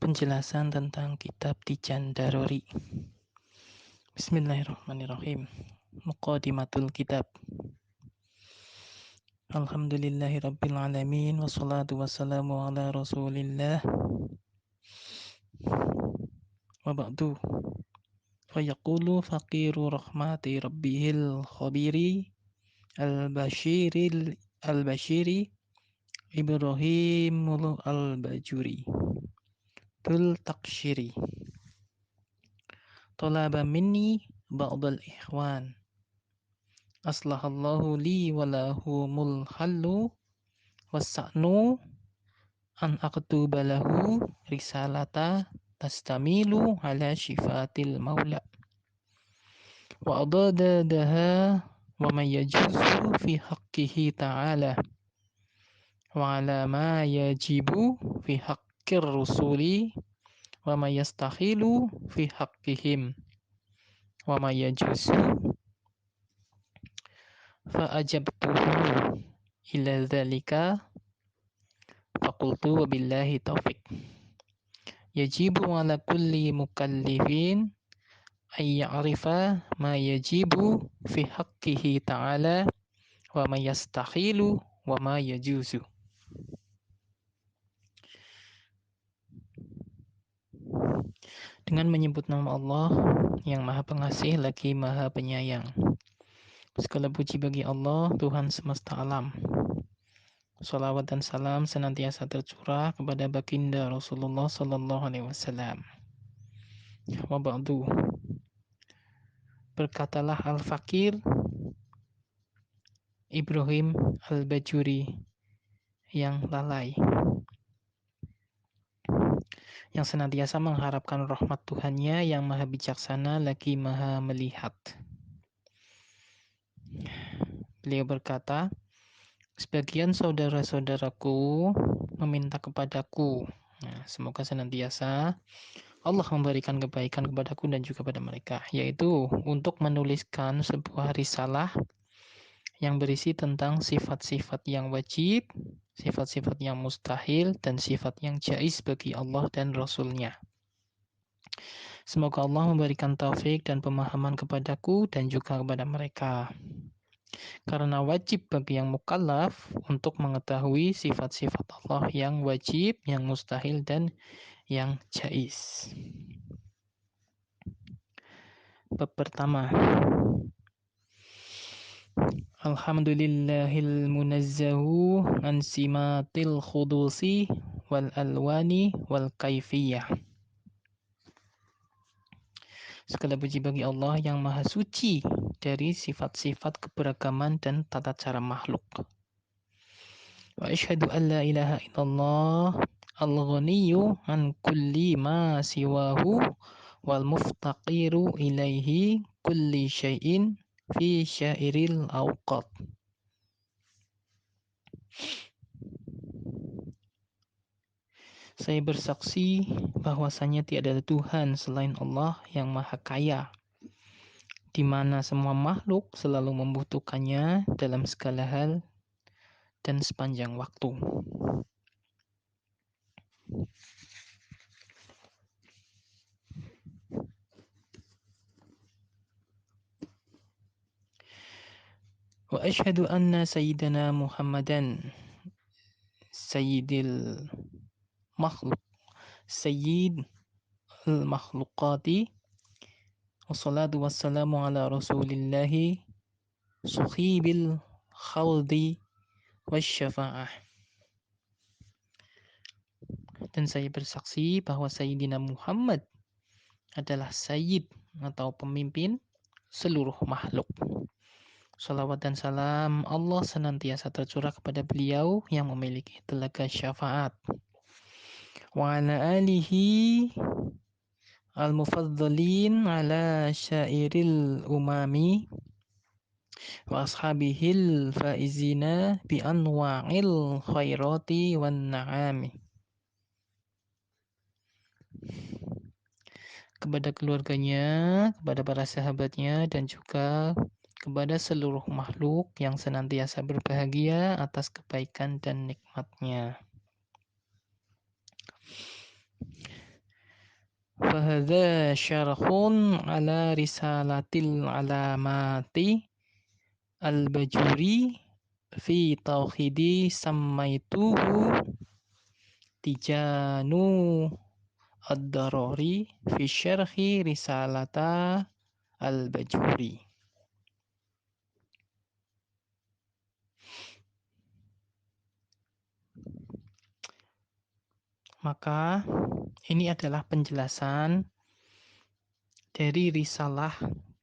penjelasan tentang kitab Tijan Daruri. Bismillahirrahmanirrahim. Muqaddimatul kitab. Alhamdulillahirabbil alamin wassalatu wassalamu ala Rasulillah. Wa ba'du. Fa yaqulu faqiru rahmati rabbihil khabiri al-bashiri Ibrahimul al-Bajuri tul taqshiri talaba minni ba'dal ikhwan aslahallahu li walahumul hallu wassa'nu an aktuba lahu risalata tastamilu ala syifatil maula wa adadadaha wa ma yajuzu fi haqqihi ta'ala wa ala ma yajibu fi haqqir rusuli wa ma yastahilu fi haqqihim wa ma yajuzu fa ajabtuhu ila dzalika faqultu wabillahi taufiq. Yajibu ala kulli mukallifin ay ya'rifa ma yajibu fi haqqihi ta'ala wa ma yastahilu wa ma yajuzu. Dengan menyebut nama Allah yang Maha Pengasih lagi Maha Penyayang. Segala puji bagi Allah, Tuhan semesta alam. Salawat dan salam senantiasa tercurah kepada baginda Rasulullah Sallallahu Alaihi Wasallam. Wa ba'du. Berkatalah Al-Fakir Ibrahim Al-Bajuri yang lalai, yang senantiasa mengharapkan rahmat Tuhannya yang maha bijaksana lagi maha melihat. Beliau berkata, sebagian saudara-saudaraku meminta kepadaku, semoga senantiasa Allah memberikan kebaikan kepadaku dan juga pada mereka, yaitu untuk menuliskan sebuah risalah yang berisi tentang sifat-sifat yang wajib, sifat-sifat yang mustahil, dan sifat yang jaiz bagi Allah dan Rasul-Nya. Semoga Allah memberikan taufik dan pemahaman kepadaku dan juga kepada mereka. Karena wajib bagi yang mukallaf untuk mengetahui sifat-sifat Allah yang wajib, yang mustahil, dan yang jaiz. Bab pertama. Alhamdulillahil munazzahu an simatil khudusi wal alwani wal kaifiyah. Segala puji bagi Allah yang maha suci dari sifat-sifat keberagaman dan tata cara makhluk. Wa asyhadu an la ilaha illallah al-ghaniyyu an kulli ma siwahu wal muftaqiru ilaihi kulli syai'in fi syairil awqat. Saya bersaksi bahwasanya tiada Tuhan selain Allah yang maha kaya, di mana semua makhluk selalu membutuhkannya dalam segala hal dan sepanjang waktu. Wa asyhadu anna sayyidana Muhammadan sayyidil makhluk sayyid al-makhluqati wassalatu wassalamu ala rasulillahi suhibil khawdi wasyafa'ah. Dan saya bersaksi bahwa Sayyidina Muhammad adalah sayyid atau pemimpin seluruh makhluk. Salawat dan salam Allah senantiasa tercurah kepada beliau yang memiliki telaga syafaat. Wa ala alihi al-mufaddalin ala syairil umami wa ashabihil faizina bi anwa'il khairati wan na'ami. Kepada keluarganya, kepada para sahabatnya, dan juga kepada seluruh makhluk yang senantiasa berbahagia atas kebaikan dan nikmatnya. Fahadha syarhun ala risalatil alamati al-Bajuri fi tauhidi sammaituhu Tijanu ad-Darari fi syarhi risalata al-Bajuri. Maka ini adalah penjelasan dari risalah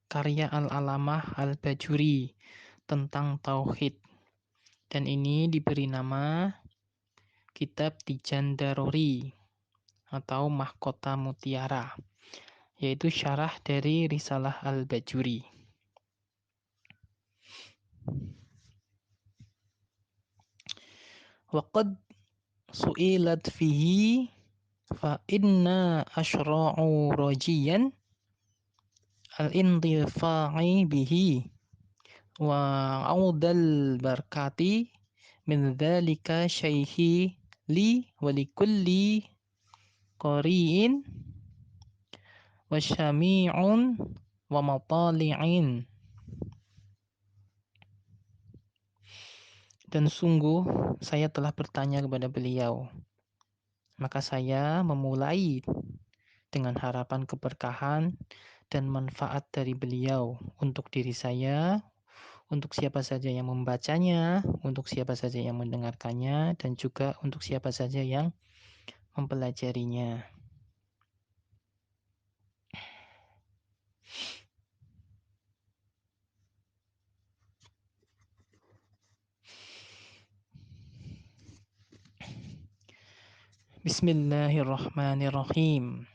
karya Al-Alamah Al-Bajuri tentang tauhid. Dan ini diberi nama Kitab Tijan Darori atau Mahkota Mutiara, yaitu syarah dari risalah Al-Bajuri. Waqad su'ilat fihi fa inna ashra'u rajiyan al-intifa'i bihi wa audal barkati min dhalika syaihi li wa likulli qari'in wa syami'un wa matali'in. Dan sungguh saya telah bertanya kepada beliau, maka saya memulai dengan harapan keberkahan dan manfaat dari beliau untuk diri saya, untuk siapa saja yang membacanya, untuk siapa saja yang mendengarkannya, dan juga untuk siapa saja yang mempelajarinya. Bismillahirrahmanirrahim.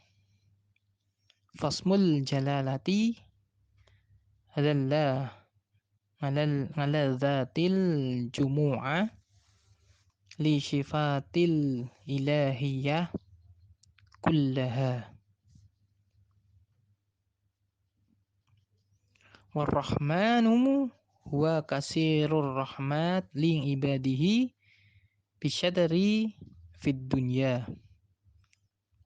Fasmul jalalati ala dzatil jumu'ah li syifatil ilahiyah kullaha. Warrahmanu huwa kasirur rahmat li ibadihi bisyadari fid dunya.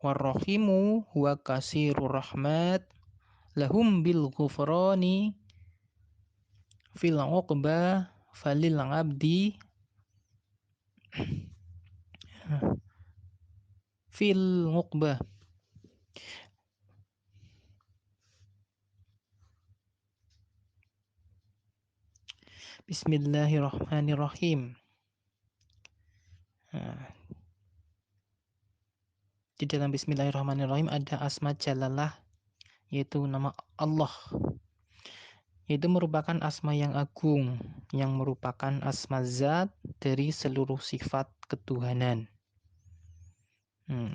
Warrahimu huwa kasirur rahmat lahum bil ghufrani fil uqba falil abdi fil uqba. Bismillahirrahmanirrahim. Di dalam Bismillahirrahmanirrahim ada asma jalalah, yaitu nama Allah, yaitu merupakan asma yang agung, yang merupakan asma zat dari seluruh sifat ketuhanan.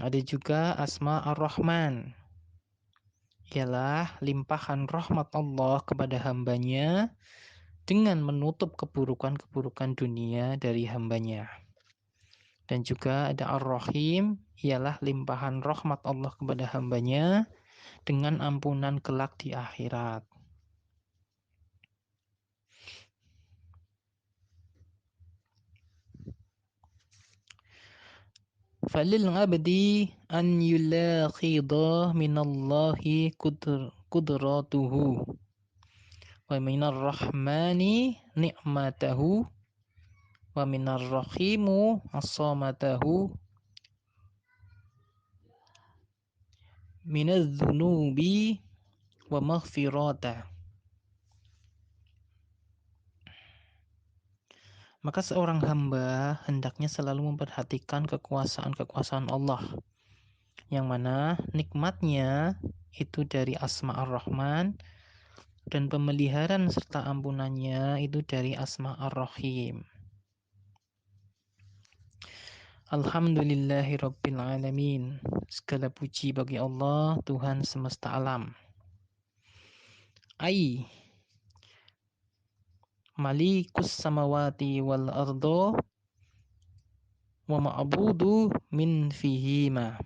Ada juga asma Ar-Rahman, ialah limpahan rahmat Allah kepada hambanya dengan menutup keburukan-keburukan dunia dari hambanya. Dan juga ada Ar-Rahim, ialah limpahan rahmat Allah kepada hambanya dengan ampunan kelak di akhirat. Falil abdi an yulakhidha minallahi kudratuhu wa minar rahmani ni'matahu wa minar rahimu asamatahu minadz dzunubi wa maghfirata. Maka seorang hamba hendaknya selalu memperhatikan kekuasaan-kekuasaan Allah, yang mana nikmatnya itu dari asma Ar-Rahman dan pemeliharaan serta ampunannya itu dari asma Ar-Rahim. Alhamdulillahirabbil alamin. Segala puji bagi Allah, Tuhan semesta alam. Malikus samawati wal ardo wa ma'budu min fihima,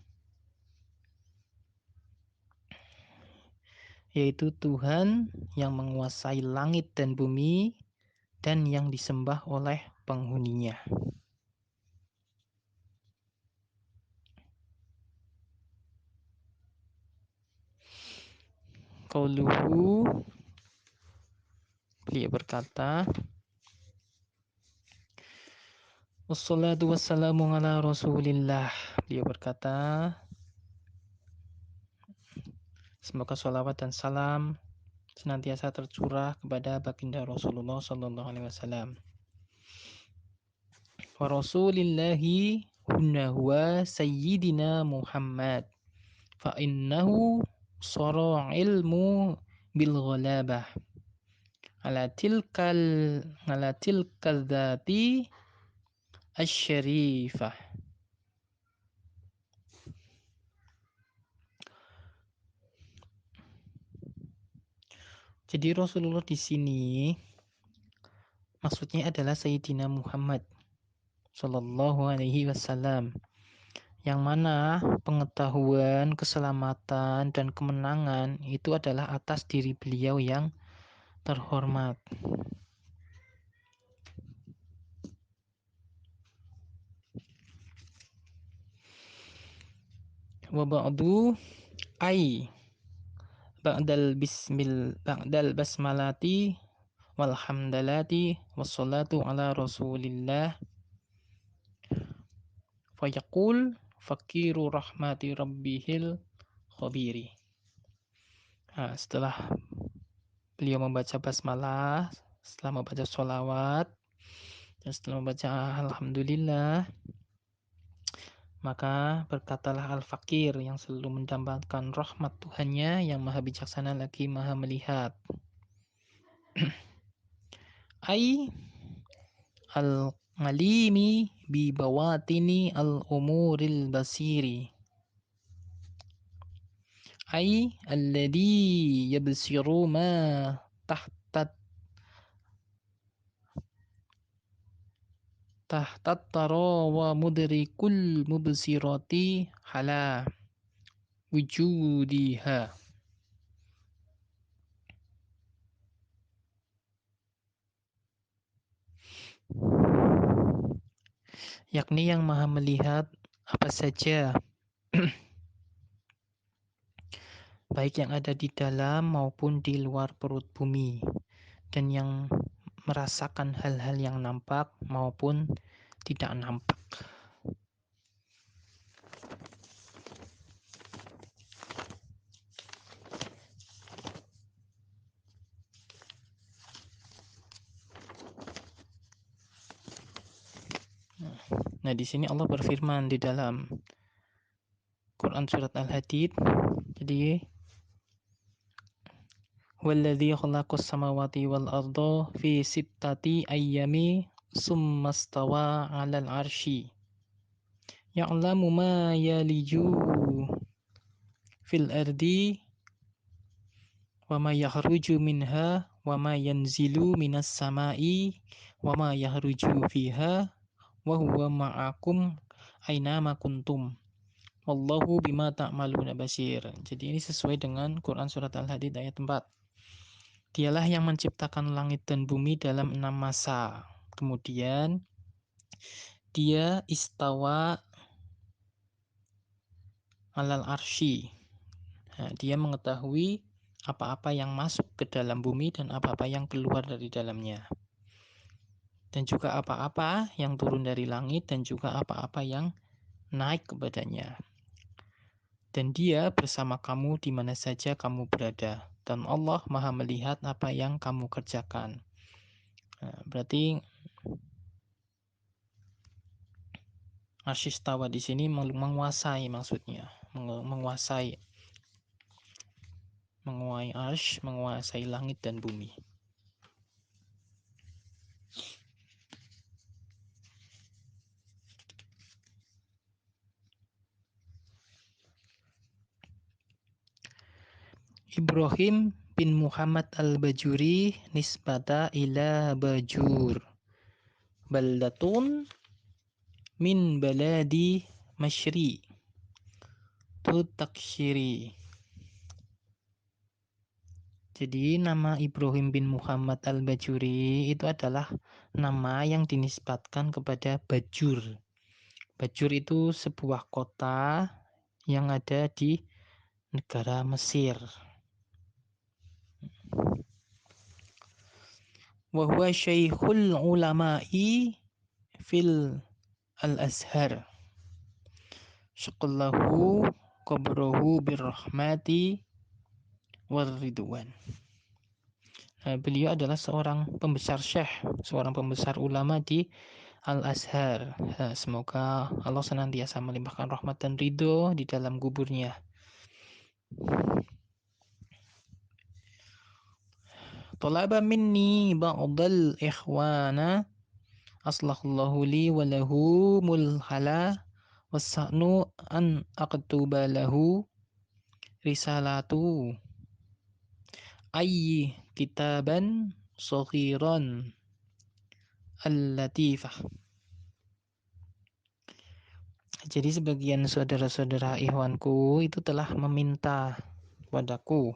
yaitu Tuhan yang menguasai langit dan bumi dan yang disembah oleh penghuninya. Qauluhu, beliau berkata, wassalatu wassalamu ala rasulillah. Beliau berkata, semoga sholawat dan salam senantiasa tercurah kepada baginda Rasulullah sallallahu alaihi wasallam. Wa rasulillahi huwa sayyidina Muhammad fa innahu sara ilmu bil ghalabah ala tilkal dzati asy-syarifah. Jadi Rasulullah di sini maksudnya adalah Sayyidina Muhammad sallallahu alaihi wasallam, yang mana pengetahuan, keselamatan, dan kemenangan itu adalah atas diri beliau yang terhormat. Wa ba'du ay ba'dal basmalati walhamdalati wassalatu ala rasulillah fayaqul fakiru rahmati rabbihil khabiri. Nah, setelah beliau membaca basmalah, setelah membaca sholawat, dan setelah membaca alhamdulillah, maka berkatalah al-fakir yang selalu mendambakan rahmat Tuhannya yang maha bijaksana lagi maha melihat. Ai al-ngalimi bi bawatini al-umuril basiri. Ai alladhi yabsiru ma tahtat tara wa mudrikul mubsirati hala wujudiha. Yakni yang maha melihat apa saja baik yang ada di dalam maupun di luar perut bumi, dan yang merasakan hal-hal yang nampak maupun tidak nampak. Nah, di sini Allah berfirman di dalam Quran surat Al-Hadid. Jadi, "Walladzi khalaqas samawati wal arda fi sittati ayyami summa stawa 'alal 'arsy. Ya'lamu ma yaliju fil ardi wa ma yakhruju minha wa ma yanzilu minas sama'i wa ma yakhruju fiha wa huwa ma'akum ainama kuntum. Wallahu bima ta'maluna basir." Jadi ini sesuai dengan Quran surat Al-Hadid ayat 4. Dialah yang menciptakan langit dan bumi dalam 6 masa. Kemudian dia istawa alal arsy. Nah, dia mengetahui apa-apa yang masuk ke dalam bumi dan apa-apa yang keluar dari dalamnya. Dan juga apa-apa yang turun dari langit dan juga apa-apa yang naik kepadanya. Dan dia bersama kamu di mana saja kamu berada. Dan Allah maha melihat apa yang kamu kerjakan. Nah, berarti arsyistawa di sini menguasai, maksudnya. Menguasai arsy, menguasai langit dan bumi. Ibrahim bin Muhammad al-Bajuri nisbata ila Bajur baldatun min baladi masyri tutaksyiri. Jadi nama Ibrahim bin Muhammad al-Bajuri itu adalah nama yang dinisbatkan kepada Bajur. Bajur itu sebuah kota yang ada di negara Mesir. wa huwa syaikhul ulama'i fil al-azhar. Syaqallahu qabrahu birrahmati warridwan. Beliau adalah seorang pembesar syekh, seorang pembesar ulama di Al-Azhar. Semoga Allah senantiasa melimpahkan rahmat dan ridho di dalam kuburnya. Talaba minni ba'dal ikhwana aslahullahu li wa lahu mulhala wassa'nu an aqtuba lahu risalatu ayyi kitaban saghiran al-latifah. Jadi sebagian saudara-saudara ikhwanku itu telah meminta padaku.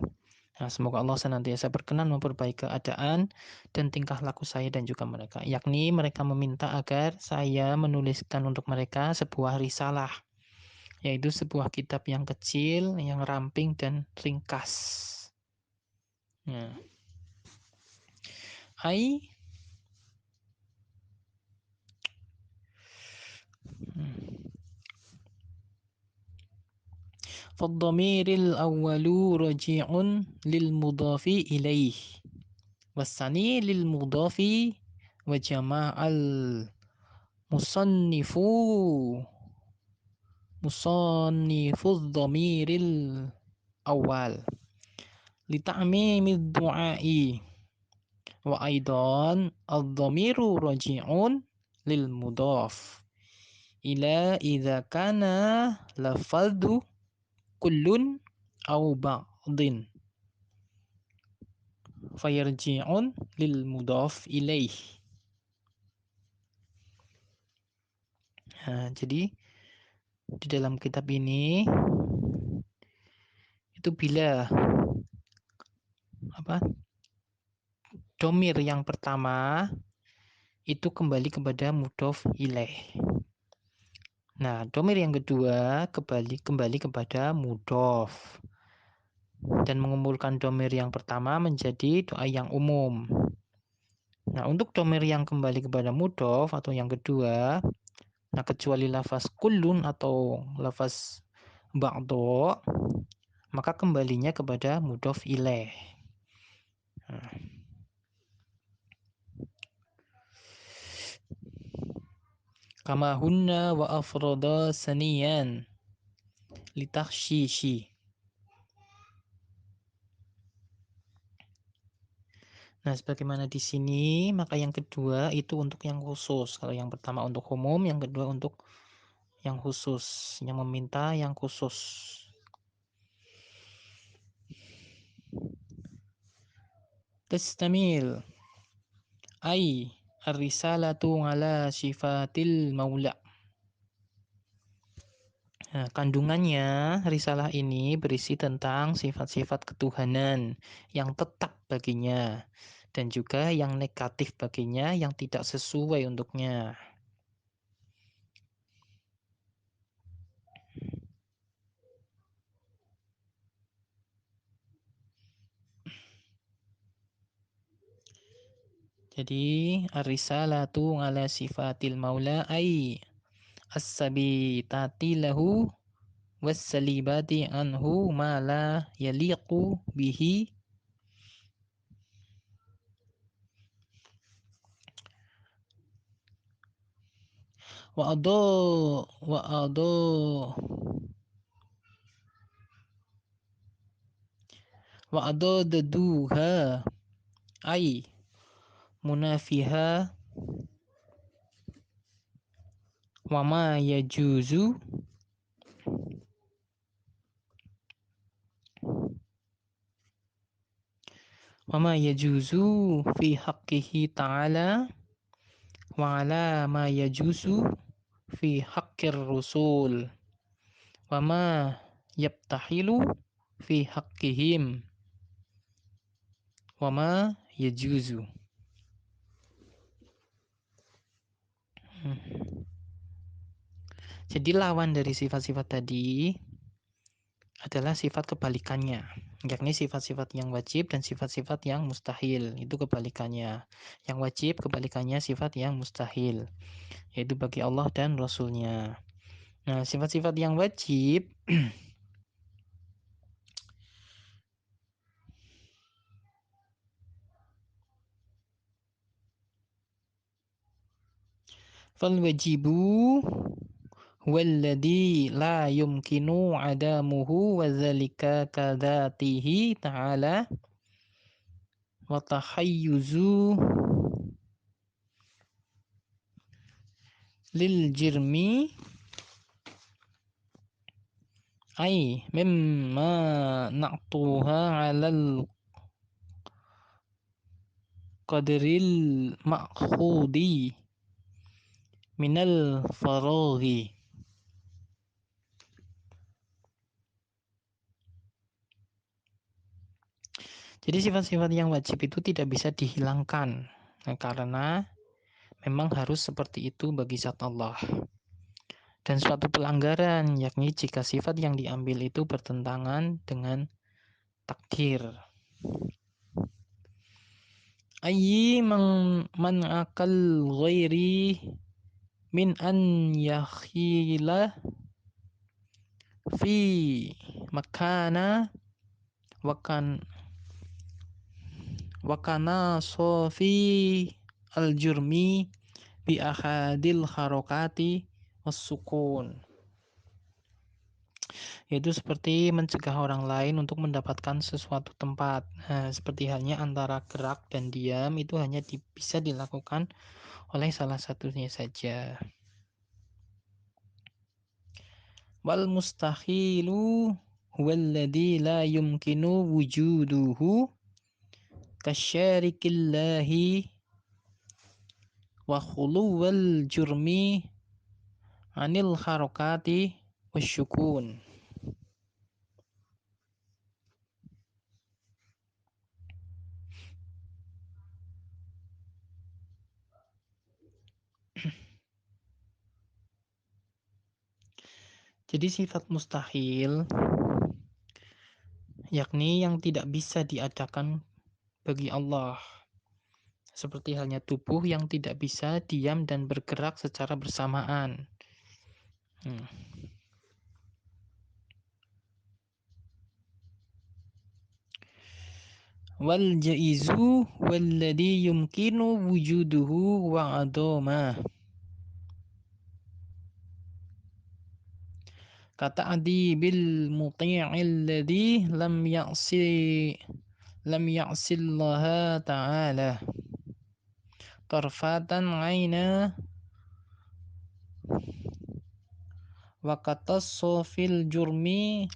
Nah, semoga Allah senantiasa berkenan memperbaiki keadaan dan tingkah laku saya dan juga mereka. Yakni mereka meminta agar saya menuliskan untuk mereka sebuah risalah, yaitu sebuah kitab yang kecil, yang ramping dan ringkas. Nah. Ai fadhamiril awwalu raji'un lil mudhafi ilaih wasani lil mudhafi wa jama'al musannifu dhamiril awal lita'mimid du'ai wa aidan ad-dhamiru raji'un lil mudhaf ila idza kana lafadhu kullun au ba'din fayarji'un lil mudhaf ilaih. Nah, jadi di dalam kitab ini itu bila domir yang pertama itu kembali kepada mudhaf ilaih. Nah, domir yang kedua kembali kepada mudhaf dan mengumpulkan domir yang pertama menjadi doa yang umum. Nah, untuk domir yang kembali kepada mudhaf atau yang kedua, nah kecuali lafaz kullun atau lafaz ba'do, maka kembalinya kepada mudhaf ilaih. Nah. Kama hunna wa afroda saniyan litakhshishi. Nah, sebagaimana di sini, maka yang kedua itu untuk yang khusus. Kalau yang pertama untuk umum, yang kedua untuk yang khusus, yang meminta yang khusus. Tastamil ay ar-risalatu ala sifatil maula. Nah, kandungannya risalah ini berisi tentang sifat-sifat ketuhanan yang tetap baginya dan juga yang negatif baginya yang tidak sesuai untuknya. Jadi ar-risalatu ala sifatil maula ay as-sabitati lahu was-salibati anhu ma la yaliqu bihi wa adadaduha ay munafiha wa ma yajuzu fi haqqihi ta'ala wa ala ma yajuzu fi haqqir rusul wa ma yabtahilu fi haqqihim wa ma yajuzu. Jadi lawan dari sifat-sifat tadi adalah sifat kebalikannya, yakni sifat-sifat yang wajib dan sifat-sifat yang mustahil, itu kebalikannya. Yang wajib kebalikannya sifat yang mustahil, yaitu bagi Allah dan Rasulnya. Nah, sifat-sifat yang wajib fal wajibu walladhi la yumkinu adamuhu wa dzalika kadatihi ta'ala wa tahayyuzu lil jirmi ay mimma na'tuha 'alal qadril ma'khudi minal faraghi. Jadi sifat-sifat yang wajib itu tidak bisa dihilangkan. Nah, karena memang harus seperti itu bagi zat Allah. Dan suatu pelanggaran, yakni jika sifat yang diambil itu bertentangan dengan takdir. Ayyi man akal ghairi min an yakhila fi makana wakan wakana sofi al jurmi bi ahadil harokati was-sukun, yaitu seperti mencegah orang lain untuk mendapatkan sesuatu tempat. Nah, seperti halnya antara gerak dan diam itu hanya bisa dilakukan oleh salah satunya saja. Wal mustahilu huwallazi la yumkinu wujuduhu kasyarikillahi wa khuluwal jurmi anil harokati wasyukun. Jadi sifat mustahil yakni yang tidak bisa diadakan bagi Allah. Seperti halnya tubuh yang tidak bisa diam dan bergerak secara bersamaan. Wal jaizu walladhi yumkinu wujuduhu wa adoma. Kata adi bil muti'il ladhi lam ya'sillaha ta'ala tarfatan aina wa katasofil jurmi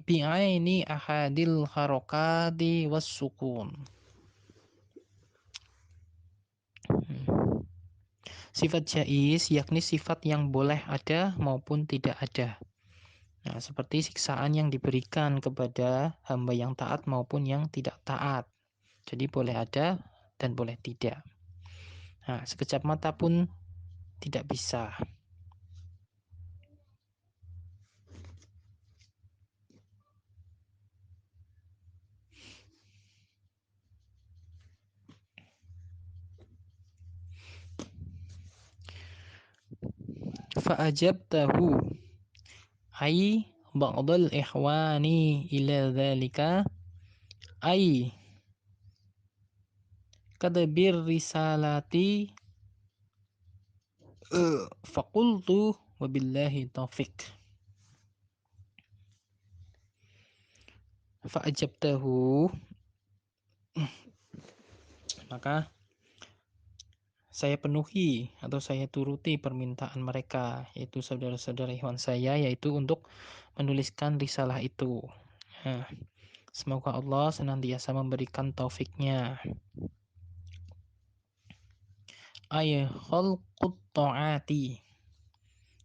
bi'aini ahadil harokati was sukun. Sifat jaiz yakni sifat yang boleh ada maupun tidak ada. Nah, seperti siksaan yang diberikan kepada hamba yang taat maupun yang tidak taat. Jadi boleh ada dan boleh tidak. Nah, sekejap mata pun tidak bisa. Fa'ajabtahu ay ba'dal ikhwani ila dhalika ay kadabir risalati faqultu wabillahi taufiq. Fa'ajabtahu, maka saya penuhi atau saya turuti permintaan mereka, yaitu saudara-saudara ikhwan saya, yaitu untuk menuliskan risalah itu. Nah, semoga Allah senantiasa memberikan taufiknya. Ay khalqut ta'ati,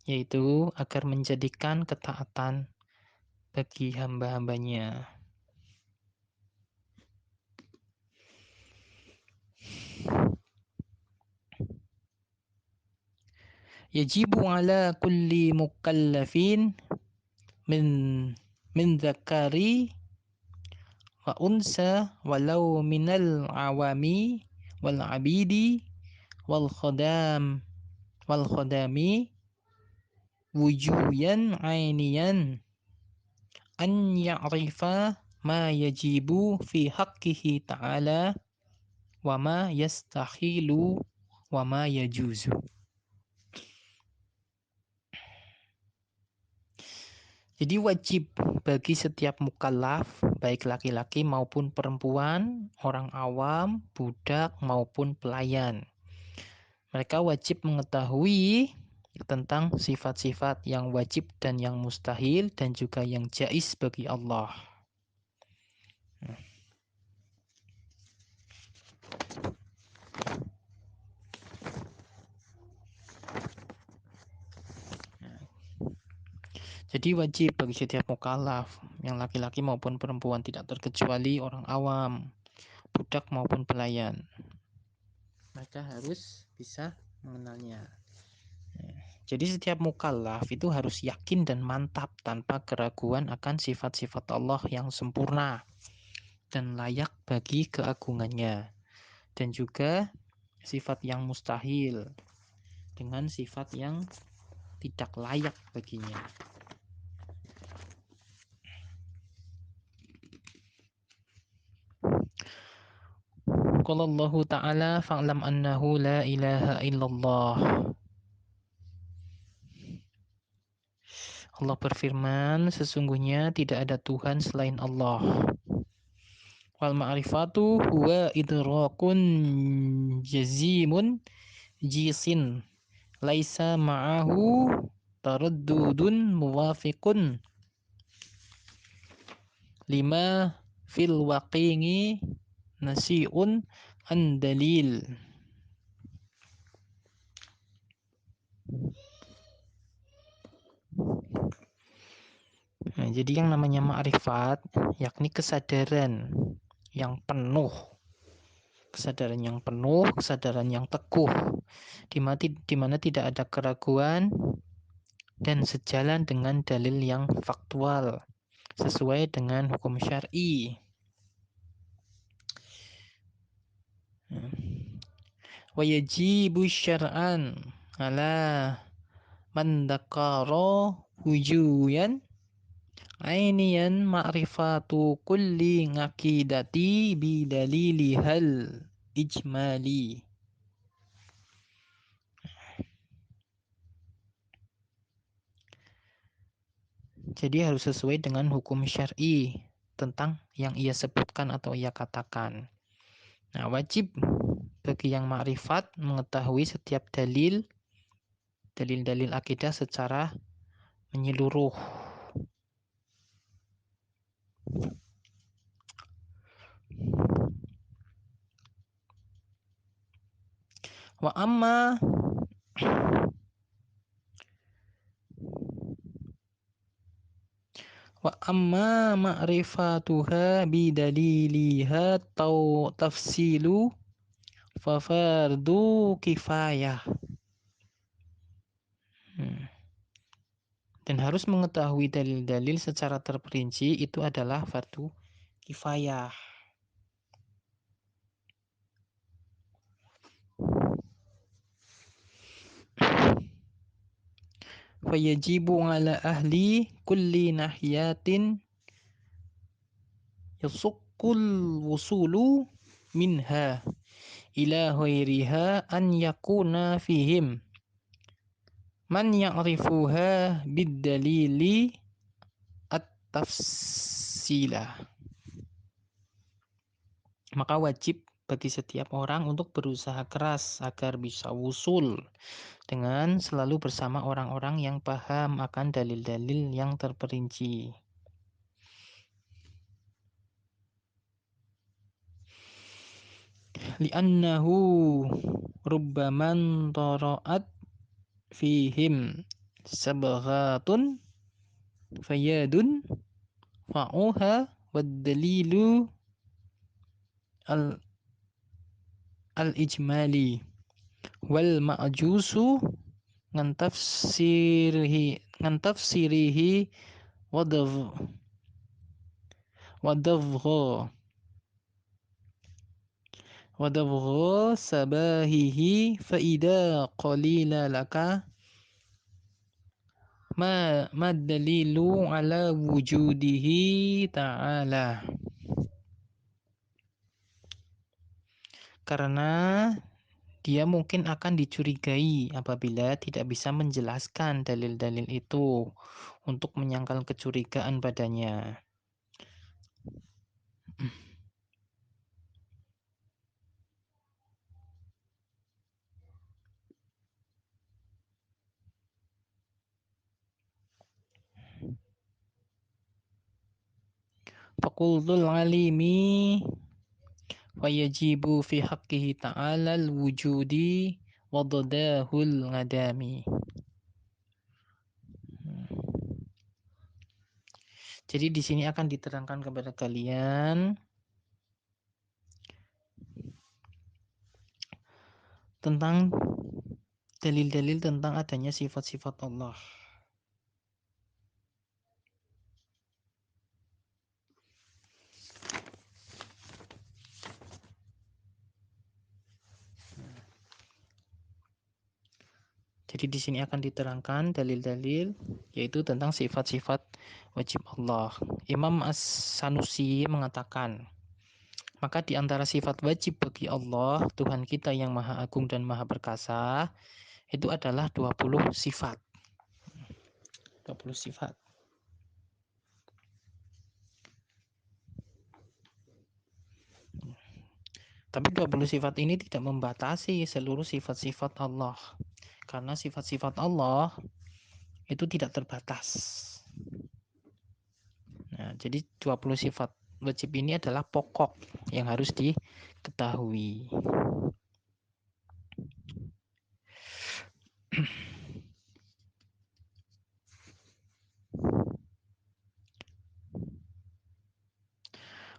yaitu agar menjadikan ketaatan bagi hamba-hambanya. Yajibu ala kulli mukallafin min min dzakari wa unsa walau minal awami wal abidi wal khodami wujuyan ainiyan an ya'rifa ma yajibu fi haqqihi ta'ala wa ma yastahilu wa ma yajuzu. Jadi wajib bagi setiap mukallaf, baik laki-laki maupun perempuan, orang awam, budak maupun pelayan. Mereka wajib mengetahui tentang sifat-sifat yang wajib dan yang mustahil dan juga yang jais bagi Allah. Jadi wajib bagi setiap mukallaf, yang laki-laki maupun perempuan, tidak terkecuali orang awam, budak maupun pelayan. Mereka harus bisa mengenalnya. Jadi setiap mukallaf itu harus yakin dan mantap tanpa keraguan akan sifat-sifat Allah yang sempurna dan layak bagi keagungannya. Dan juga sifat yang mustahil dengan sifat yang tidak layak baginya. Qala Allah Ta'ala fa'lam annahu la ilaha illallah. Allah berfirman, sesungguhnya tidak ada Tuhan selain Allah. Wal ma'rifatu huwa idrakun jazimun jisin laisa ma'ahu taraddudun muwafiqun lima fil waqingi nasi'un an dalil. Nah, jadi yang namanya ma'rifat yakni kesadaran yang penuh, kesadaran yang penuh, kesadaran yang teguh, di mana tidak ada keraguan dan sejalan dengan dalil yang faktual sesuai dengan hukum syar'i. Wa yajibu syar'an ala man dzakara wujuyan ainiyan ma'rifatu kulli ngaqidati bi dalilihal ijmali. Jadi harus sesuai dengan hukum syar'i tentang yang ia sebutkan atau ia katakan. Nah, wajib bagi yang ma'rifat mengetahui setiap dalil-dalil akidah secara menyeluruh. Wa amma ma'rifatuha bidaliliha tafsilu fa fardu kifayah. Dan harus mengetahui dalil-dalil secara terperinci itu adalah fardu kifayah. Fayajibu ala ahli kulli nahiyatin yasuqqul wusulu minha ila ghairiha an yakuna fihim man ya'rifuha bid-dalili at-tafsilah. Maka wajib bagi setiap orang untuk berusaha keras agar bisa wusul dengan selalu bersama orang-orang yang paham akan dalil-dalil yang terperinci. Li'annahu rubbaman tara'at fihim sabghatun fayadun fa'uha wad-dalilu al-ijmali wal ma'jusu ngan tafsirihi wadaf wadabgha sabahihi faida qalila laka ma dalilu ala wujudihi ta'ala. Karena dia mungkin akan dicurigai apabila tidak bisa menjelaskan dalil-dalil itu untuk menyangkal kecurigaan padanya. Faqultul alimi wayajibu fi haqqihi ta'ala al-wujudi wadadahul ngadami. Jadi di sini akan diterangkan kepada kalian tentang dalil-dalil tentang adanya sifat-sifat Allah. Jadi di sini akan diterangkan dalil-dalil yaitu tentang sifat-sifat wajib Allah. Imam As-Sanusi mengatakan, maka di antara sifat wajib bagi Allah, Tuhan kita yang Maha Agung dan Maha Perkasa, itu adalah 20 sifat. 20 sifat. Tapi 20 sifat ini tidak membatasi seluruh sifat-sifat Allah. Karena sifat-sifat Allah itu tidak terbatas. Nah, jadi 20 sifat wajib ini adalah pokok yang harus diketahui.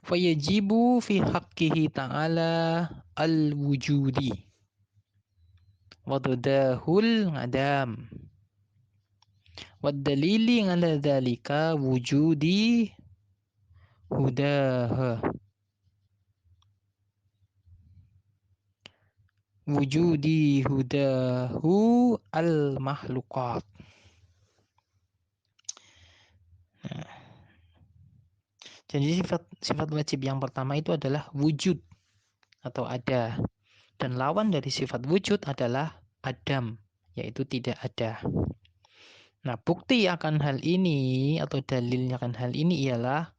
Fayajibu fi haqqihi ta'ala al-wujudi wadadahul ngadam wadalili ala dhalika wujudi hudaha wujudi hudahu al-mahluqat. Nah, jadi sifat wajib yang pertama itu adalah wujud atau ada. Dan lawan dari sifat wujud adalah adam, yaitu tidak ada. Nah, bukti akan hal ini atau dalilnya akan hal ini ialah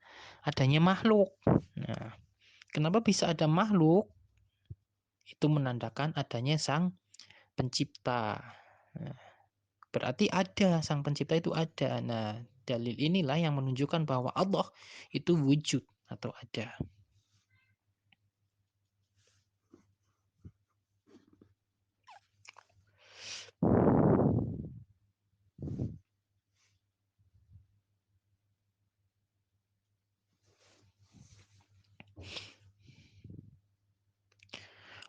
adanya makhluk. Nah, kenapa bisa ada makhluk? Itu menandakan adanya sang pencipta. Nah, berarti ada, sang pencipta itu ada. Nah, dalil inilah yang menunjukkan bahwa Allah itu wujud atau ada.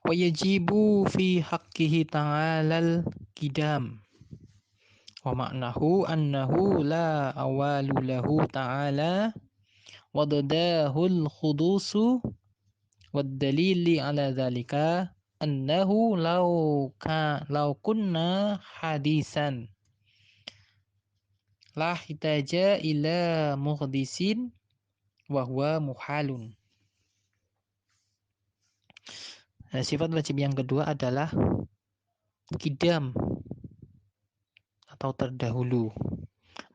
Wayajibu fi haqqihi ta'alal qidam. Wa maknahu annahu la awalu lahu ta'ala wadadahul khudusu wad dalili ala dhalika annahu law kunna hadisan la hitaja ila muhdisin wa huwa muhalun. Nah, sifat wajib yang kedua adalah qidam atau terdahulu.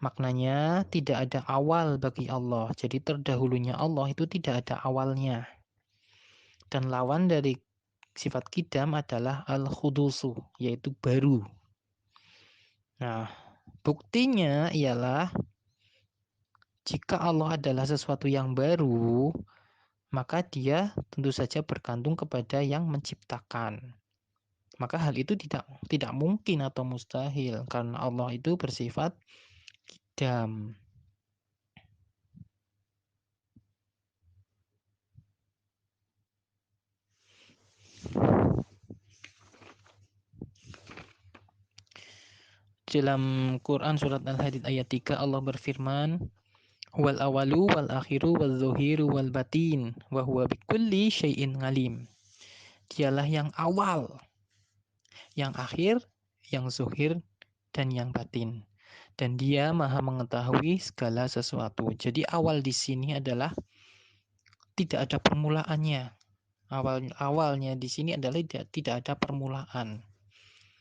Maknanya tidak ada awal bagi Allah. Jadi terdahulunya Allah itu tidak ada awalnya. Dan lawan dari sifat qidam adalah al-khudusu, yaitu baru. Nah, buktinya ialah jika Allah adalah sesuatu yang baru, maka dia tentu saja bergantung kepada yang menciptakan. Maka hal itu tidak mungkin atau mustahil karena Allah itu bersifat qidam. Dalam Quran surat Al-Hadid ayat 3 Allah berfirman, Wal awalu wal akhiru wal zuhiru wal batin wa huwa bikulli syai'in ngalim. Dialah yang awal, yang akhir, yang zuhir, dan yang batin. Dan dia maha mengetahui segala sesuatu. Jadi awal di sini adalah tidak ada permulaannya. Awalnya di sini adalah tidak ada permulaan.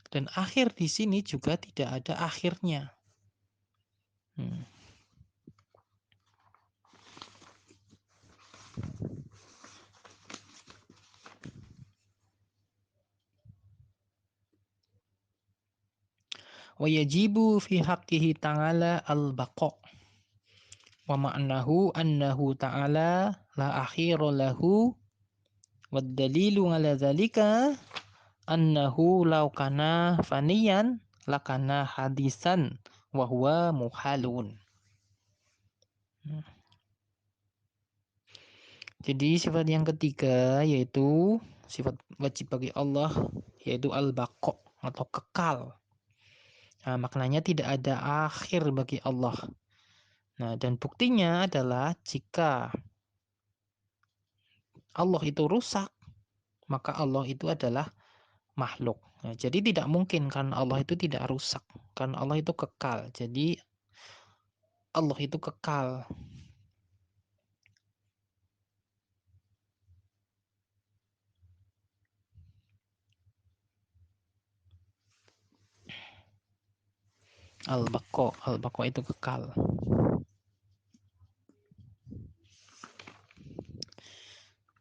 Dan akhir di sini juga tidak ada akhirnya. Wa yajibu fi haqqihi ta'ala al-baqa. Wa ma'nahu annahu ta'ala la akhira lahu. Wa dalilu ala dzalika annahu law kana faniyan lakana hadisan wa huwa muhalun. Jadi sifat yang ketiga yaitu sifat wajib bagi Allah yaitu al-baqa atau kekal. Nah, maknanya tidak ada akhir bagi Allah. Nah, dan buktinya adalah jika Allah itu rusak, maka Allah itu adalah makhluk. Nah, jadi tidak mungkin karena Allah itu tidak rusak, karena Allah itu kekal. Jadi Allah itu kekal. Al-Baqa itu kekal.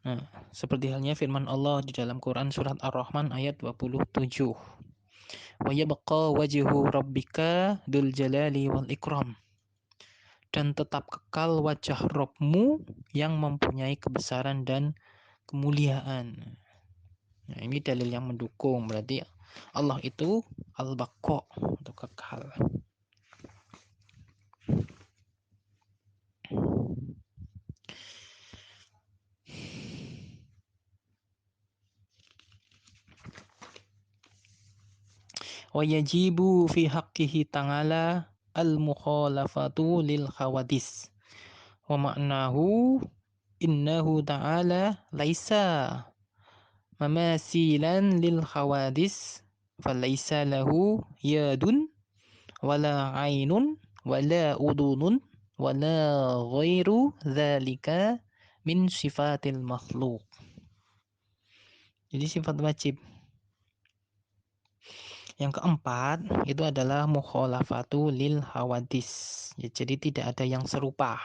Nah, seperti halnya firman Allah di dalam Quran surat Ar-Rahman ayat 27. Wa yabqa wajhu rabbika dzul jalali wal ikram. Dan tetap kekal wajah Rabbmu yang mempunyai kebesaran dan kemuliaan. Nah, ini dalil yang mendukung. Berarti Allah itu al-baqa, untuk kekal. Wa yajibu fi haqqihi ta'ala al-mukhalafatu lil khawadis. Wa ma'nahu innahu ta'ala laisa mamasilan lil khawadis falaisa lahu yadun wala ainun wala udunun wala ghairu dzalika min sifatil makhluk. Jadi sifat wajib yang keempat itu adalah mukhalafatu lil hawadis. Ya, jadi tidak ada yang serupa.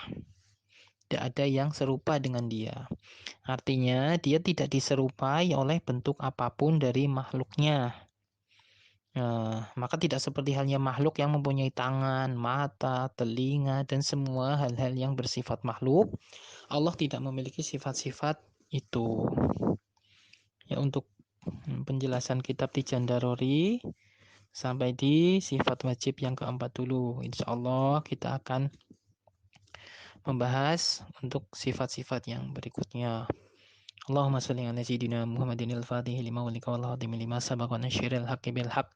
Tidak ada yang serupa dengan dia. Artinya dia tidak diserupai oleh bentuk apapun dari makhluknya. Nah, maka tidak seperti halnya makhluk yang mempunyai tangan, mata, telinga, dan semua hal-hal yang bersifat makhluk. Allah tidak memiliki sifat-sifat itu. Ya, untuk penjelasan kitab Tijan Darori sampai di sifat wajib yang keempat dulu. Insya Allah kita akan membahas untuk sifat-sifat yang berikutnya. Allahumma salli ala sayyidina Muhammadin al-Fatih lima walika wal khatimi lima sabaqa nasyiril haqqi bil haqq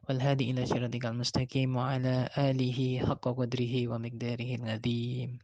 wal hadi ila syiratikal mustaqim wa ala alihi haqqa qadrihi wa miqdarihi al-azim.